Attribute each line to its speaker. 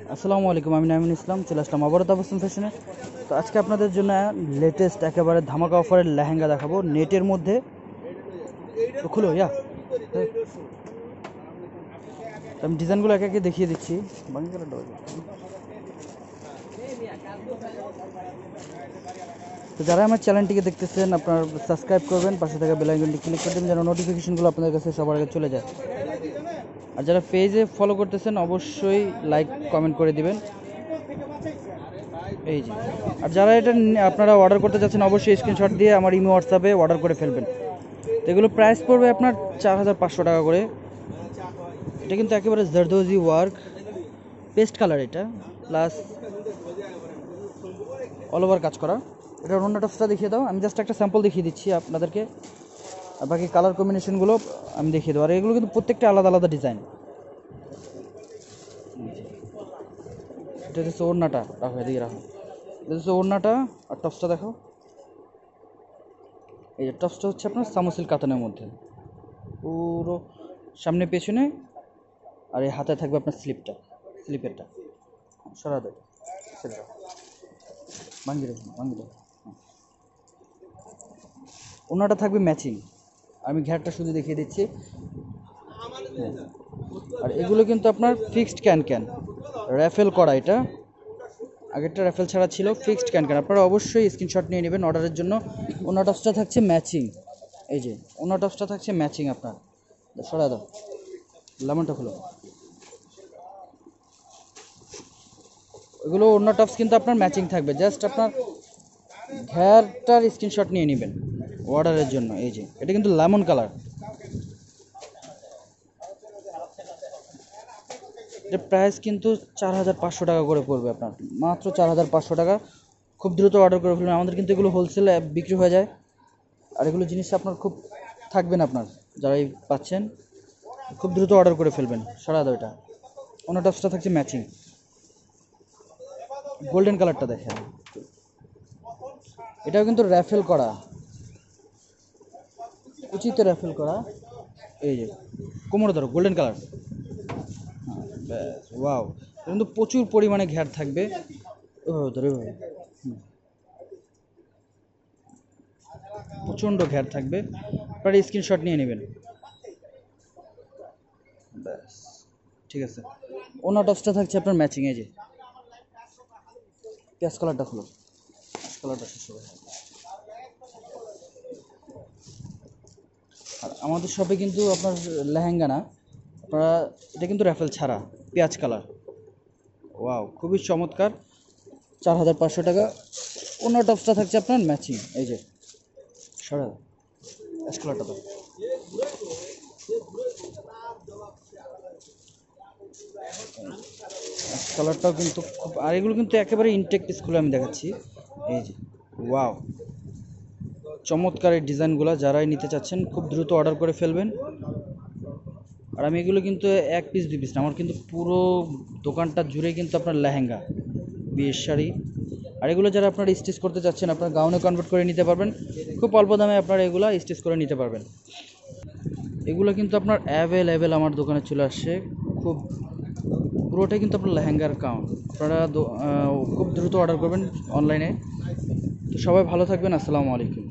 Speaker 1: আসসালামু আলাইকুম, আমি নাইমুল ইসলাম চলে আসলাম আবারও তাবসসুম ফ্যাশনে। তো আজকে আপনাদের জন্য লেটেস্ট একেবারে ধামাকা অফারের লেহেঙ্গা দেখাবো নেটের মধ্যে। তো খুলো ইয়া, তো আমি ডিজাইনগুলো একে একে দেখিয়ে দিচ্ছি। তো যারা আমার চ্যানেলটিকে দেখতেছেন আপনারা সাবস্ক্রাইব করবেন, পাশে থাকা বেল আইকনটি ক্লিক করে দেবেন যেন নোটিফিকেশনগুলো আপনাদের কাছে সবার আগে চলে যায়। আর যারা পেজে ফলো করতেছেন অবশ্যই লাইক কমেন্ট করে দিবেন। এই যে, আর যারা এটা আপনারা অর্ডার করতে চাচ্ছেন অবশ্যই স্ক্রিনশট দিয়ে আমার ইমো হোয়াটসঅ্যাপে অর্ডার করে ফেলবেন। তো এগুলো প্রাইস পড়বে আপনার 4500 টাকা করে। এটা কিন্তু একেবারে জারদোজি ওয়ার্ক, পেস্ট কালার এটা, প্লাস অল ওভার কাজ করা। এটা অন্য টপসটা দেখিয়ে দাও, আমি জাস্ট একটা স্যাম্পল দেখিয়ে দিচ্ছি আপনাদেরকে, আর বাকি কালার কম্বিনেশনগুলো আমি দেখিয়ে দেবো। আর এগুলো কিন্তু প্রত্যেকটা আলাদা আলাদা ডিজাইন। এটা হচ্ছে ওড়নাটা, রাখো এদিকে রাখো। এটা হচ্ছে ওড়নাটা, আর টপসটা দেখো। এই যে টপসটা হচ্ছে আপনার সামোসিল কাতানের মধ্যে, পুরো সামনে পেছনে, আর এই হাতে থাকবে আপনার স্লিপেরটা সরা দেয় সেটা ভাঙ্গি রাখুন। ওড়নাটা থাকবে ম্যাচিং, আমি ঘ্যাটটা শুধু দেখিয়ে দিচ্ছি। আর এগুলো কিন্তু আপনার ফিক্সড ক্যান র্যাফেল করা। এটা আগেরটা র্যাফেল ছাড়া ছিল, ফিক্সড ক্যান আপনারা অবশ্যই স্ক্রিনশট নিয়ে নেবেন অর্ডারের জন্য। ওনা টপসটা থাকছে ম্যাচিং, এই যে ওনা টপসটা থাকছে ম্যাচিং। আপনার সরা দাও, লেমনটা খুলো। এগুলো ওনা টপস কিন্তু আপনার ম্যাচিং থাকবে, জাস্ট আপনার ঘ্যারটার স্ক্রিনশট নিয়ে নেবেন অর্ডারের জন্য। এই যে এটা কিন্তু লেমন কালার। এর প্রাইস কিন্তু 4500 টাকা করে পড়বে আপনার, মাত্র 4500 টাকা। খুব দ্রুত অর্ডার করে ফেলবেন, আমাদের কিন্তু এগুলো হোলসেলে বিক্রি হয়ে যায়। আর এগুলো জিনিস আপনার খুব থাকবেন, আপনার যারাই পাচ্ছেন খুব দ্রুত অর্ডার করে ফেলবেন। সারা দাও, এটা ওনা টপসটা থাকছে ম্যাচিং, গোল্ডেন কালারটা দেখেন। এটাও কিন্তু র্যাফেল করা, উচিত র্যাফেল করা। এই যে কোমরে ধরো, গোল্ডেন কালার। ওয়াও, কিন্তু প্রচুর পরিমাণে ঘ্যাট থাকবে। প্রচণ্ড ঘ্যাট থাকবে, আপনারা স্ক্রিনশট নিয়ে নেবেন। ব্যাস ঠিক আছে। ওনা টপসটা থাকছে আপনার ম্যাচিং। এই যে পেঁয়াজ কালারটা খুলো, কালারটা শেষ হবে। আর আমাদের শপে কিন্তু আপনার লেহেঙ্গা না, আপনারা এটা কিন্তু র্যাফেল ছাড়া পেঁয়াজ কালার। ওয়াও, খুবই চমৎকার, 4500 টাকা। অন্য টপসটা থাকছে আপনার ম্যাচিং। এই যে সরা অ্যাশ কালারটা তো, অ্যাশ কালারটাও কিন্তু খুব, আর এগুলো কিন্তু একেবারে ইনটেক পিসগুলো আমি দেখাচ্ছি। এই যে ওয়াও, চমৎকার এই ডিজাইনগুলো। যারাই নিতে চাচ্ছেন খুব দ্রুত অর্ডার করে ফেলবেন। আর আমি এগুলো কিন্তু 1 পিস 2 পিস না, আমার কিন্তু পুরো দোকানটা জুড়ে কিন্তু আপনার লেহেঙ্গা, বিয়ের শাড়ি। আর এগুলো যারা আপনারা স্টিচ করতে চাচ্ছেন আপনার গাউনে কনভার্ট করে নিতে পারবেন, খুব অল্প দামে আপনারা এগুলো স্টিচ করে নিতে পারবেন। এগুলো কিন্তু আপনার অ্যাভেলেবেল আমার দোকানে চলে আসছে, খুব পুরোটাই কিন্তু আপনার লেহেঙ্গার কাউন্ট। আপনারা খুব দ্রুত অর্ডার করবেন অনলাইনে। তো সবাই ভালো থাকবেন, আসসালামু আলাইকুম।